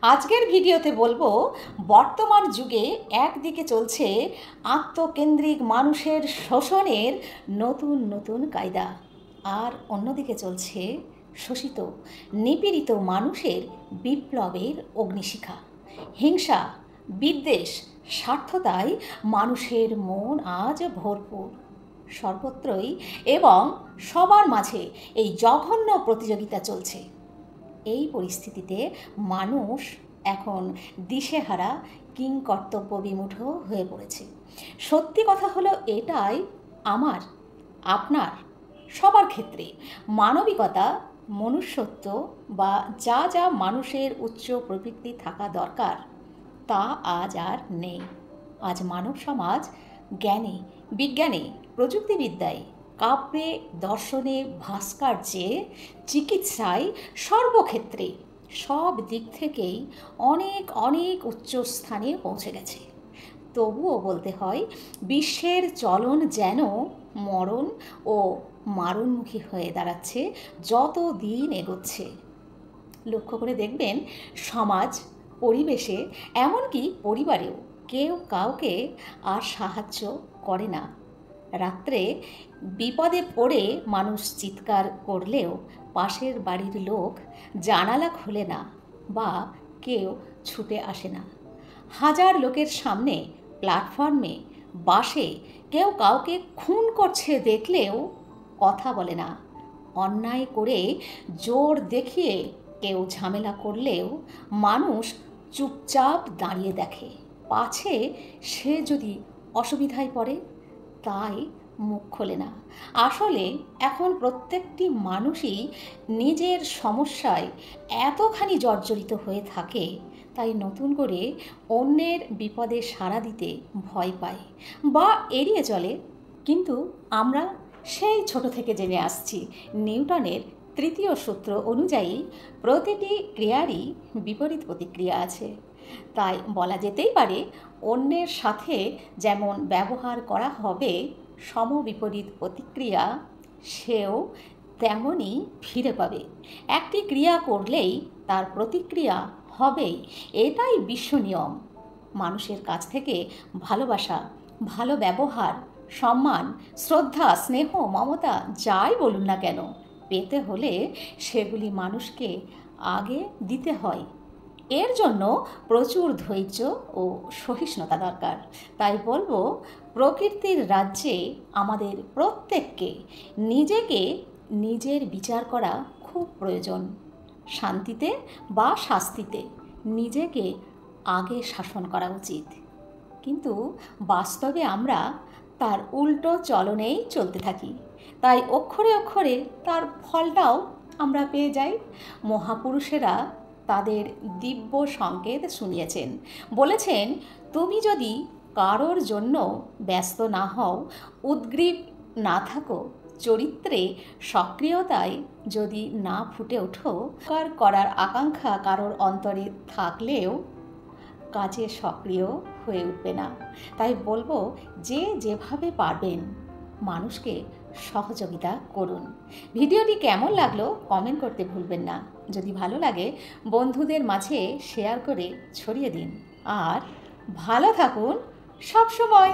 আজকের ভিডিওতে বলবো বর্তমান যুগে একদিকে চলছে আত্মকেন্দ্রিক মানুষের শোষণের নতুন নতুন কায়দা, আর অন্যদিকে চলছে শোষিত নিপীড়িত মানুষের বিপ্লবের অগ্নিশিখা। হিংসা, বিদ্বেষ, স্বার্থতায় মানুষের মন আজ ভরপুর। সর্বত্রই এবং সবার মাঝে এই জঘন্য প্রতিযোগিতা চলছে। এই পরিস্থিতিতে মানুষ এখন দিশেহারা, কিংকর্তব্য বিমূঢ় হয়ে পড়েছে। সত্যি কথা হলো এটাই, আমার, আপনার, সবার ক্ষেত্রে মানবিকতা, মনুষ্যত্ব বা যা যা মানুষের উচ্চ প্রবৃত্তি থাকা দরকার তা আজ আর নেই। আজ মানব সমাজ জ্ঞানে, বিজ্ঞানে, প্রযুক্তিবিদ্যায়, কাব্যে, দর্শনে, ভাস্কর্যে, চিকিৎসায়, সর্বক্ষেত্রে সব দিক থেকেই অনেক অনেক উচ্চ স্থানে পৌঁছে গেছে। তবুও বলতে হয়, বিশ্বের চলন যেন মরণ ও মারণমুখী হয়ে দাঁড়াচ্ছে যত দিন এগোচ্ছে। লক্ষ্য করে দেখবেন, সমাজ, পরিবেশে, এমনকি পরিবারেও কেউ কাউকে আর সাহায্য করে না। রাত্রে বিপদে পড়ে মানুষ চিৎকার করলেও পাশের বাড়ির লোক জানালা খোলে না বা কেউ ছুটে আসে না। হাজার লোকের সামনে, প্ল্যাটফর্মে, বাসে কেউ কাউকে খুন করছে দেখলেও কথা বলে না। অন্যায় করে জোর দেখিয়ে কেউ ঝামেলা করলেও মানুষ চুপচাপ দাঁড়িয়ে দেখে, পাছে সে যদি অসুবিধায় পড়ে, তাই মুখ খোলে না। আসলে এখন প্রত্যেকটি মানুষই নিজের সমস্যায় এতখানি জর্জরিত হয়ে থাকে, তাই নতুন করে অন্যের বিপদে সাড়া দিতে ভয় পায় বা এড়িয়ে চলে। কিন্তু আমরা সেই ছোট থেকে জেনে আসছি, নিউটনের তৃতীয় সূত্র অনুযায়ী প্রতিটি ক্রিয়ারই বিপরীত প্রতিক্রিয়া আছে। তাই বলা যেতেই পারে, অন্যের সাথে যেমন ব্যবহার করা হবে সমবিপরীত প্রতিক্রিয়া সেও তেমনই ফিরে পাবে। একটি ক্রিয়া করলেই তার প্রতিক্রিয়া হবেই, এটাই বিশ্ব নিয়ম। মানুষের কাছ থেকে ভালোবাসা, ভালো ব্যবহার, সম্মান, শ্রদ্ধা, স্নেহ, মমতা যাই বলুন না কেন, পেতে হলে সেগুলি মানুষকে আগে দিতে হয়। এর জন্য প্রচুর ধৈর্য ও সহিষ্ণুতা দরকার। তাই বলবো, প্রকৃতির রাজ্যে আমাদের প্রত্যেককে নিজেকে নিজের বিচার করা খুব প্রয়োজন। শান্তিতে বা শাস্তিতে নিজেকে আগে শাসন করা উচিত। কিন্তু বাস্তবে আমরা তার উল্টো চলনেই চলতে থাকি। তাই অক্ষরে অক্ষরে তার ফলটাও আমরা পেয়ে যাই। মহাপুরুষেরা তাদের দিব্য সংকেত শুনিয়েছেন, বলেছেন, তুমি যদি কারোর জন্য ব্যস্ত না হও, উদ্গ্রীব না থাকো, চরিত্রে সক্রিয়তায় যদি না ফুটে ওঠো, করার আকাঙ্ক্ষা কারোর অন্তরে থাকলেও কাজে সক্রিয় হয়ে উঠবে না। তাই বলবো, যে যেভাবে পারবেন মানুষকে সহযোগিতা করুন। ভিডিওটি কেমন লাগলো কমেন্ট করতে ভুলবেন না। যদি ভালো লাগে বন্ধুদের মাঝে শেয়ার করে ছড়িয়ে দিন। আর ভালো থাকুন সব সময়।